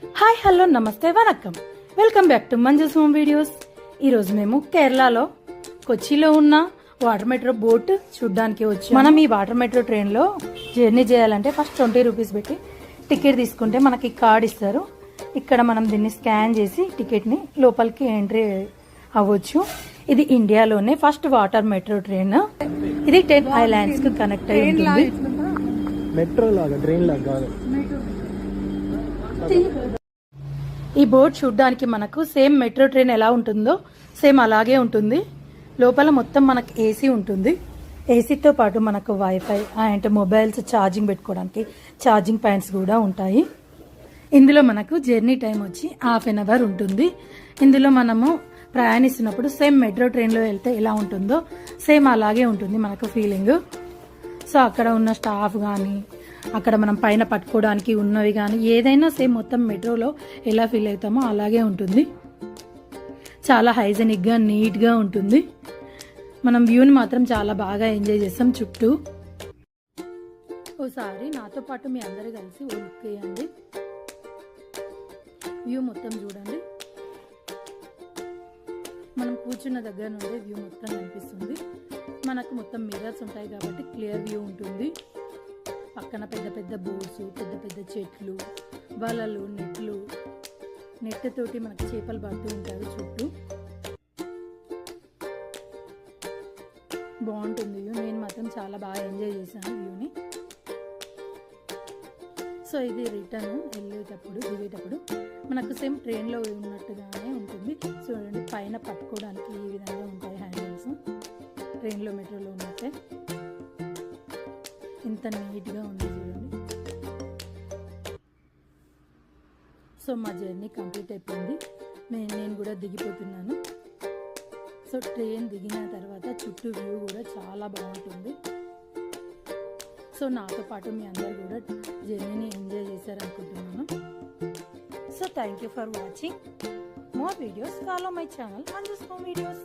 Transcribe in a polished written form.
Hi hello నమస్తే vanakkam welcome back to Manju's Home videos. ఈరోజు మేము కేరళలో కొచ్చిలో ఉన్న వాటర్ మెట్రో బోట్ చూడడానికి వచ్చి మనం ఈ వాటర్ మెట్రో ట్రైన్లో జర్నీ చేయాలంటే ఫస్ట్ 20 రూపీస్ పెట్టి టికెట్ తీసుకుంటే మనకి కార్డ్ ఇస్తారు. ఇక్కడ మనం దీన్ని స్కాన్ చేసి టికెట్ని లోపలికి ఎంట్రీ అవ్వచ్చు. ఇది ఇండియాలోనే ఫస్ట్ వాటర్ మెట్రో ట్రైన్. ఇది 10 ఐలాండ్స్ కు కనెక్ట్ అయి ఉంటుంది. మెట్రో లాగా ట్రైన్ లాగా ఈ బోట్ చూడడానికి మనకు సేమ్ మెట్రో ట్రైన్ ఎలా ఉంటుందో సేమ్ అలాగే ఉంటుంది. లోపల మొత్తం మనకు ఏసీ ఉంటుంది. ఏసీతో పాటు మనకు వైఫై అండ్ మొబైల్స్ ఛార్జింగ్ పెట్టుకోవడానికి ఛార్జింగ్ పాయింట్స్ కూడా ఉంటాయి. ఇందులో మనకు జర్నీ టైం వచ్చి ½ an hour ఉంటుంది. ఇందులో మనము ప్రయాణిస్తున్నప్పుడు సేమ్ మెట్రో ట్రైన్లో వెళ్తే ఎలా ఉంటుందో సేమ్ అలాగే ఉంటుంది మనకు ఫీలింగ్. సో అక్కడ ఉన్న స్టాఫ్ కానీ అక్కడ మనం పైన పట్టుకోవడానికి ఉన్నవి కానీ ఏదైనా సేమ్ మొత్తం మెట్రోలో ఎలా ఫీల్ అవుతామో అలాగే ఉంటుంది. చాలా హైజెనిక్గా నీట్గా ఉంటుంది. మనం వ్యూని మాత్రం చాలా బాగా ఎంజాయ్ చేస్తాం. చుట్టూ ఓసారి నాతో పాటు మీ అందరూ కలిసి లుక్ వేయండి. వ్యూ మొత్తం చూడండి. మనం కూర్చున్న దగ్గర నుండి వ్యూ మొత్తం కనిపిస్తుంది. మనకు మొత్తం మిర్రర్స్ ఉంటాయి కాబట్టి క్లియర్ వ్యూ ఉంటుంది. పక్కన పెద్ద పెద్ద బోట్స్, పెద్ద పెద్ద చెట్లు, వలలు, నెట్ తోటి మనకి చేపలు పడుతూ ఉంటారు చుట్టూ. బాగుంటుంది వ్యూ. నేను మాత్రం చాలా బాగా ఎంజాయ్ చేశాను వ్యూని. సో ఇది రిటర్న్ వెళ్ళేటప్పుడు దిగేటప్పుడు మనకు సేమ్ ట్రైన్లో ఉన్నట్టుగానే ఉంటుంది. చూడండి పైన పట్టుకోవడానికి ఈ విధంగా ఉంటాయి హ్యాండిల్స్. ట్రైన్లో మెట్రోలో ఉన్నట్టే ఎంత నీట్గా ఉంది చూడండి. సో మా జర్నీ కంప్లీట్ అయిపోయింది. నేను కూడా దిగిపోతున్నాను. సో ట్రైన్ దిగిన తర్వాత చుట్టూ వ్యూ కూడా చాలా బాగుంటుంది. సో నాతో పాటు మీ అందరు కూడా జర్నీని ఎంజాయ్ చేశారనుకుంటున్నాను. So thank you for watching more videos. Follow my channel Manju's Home videos.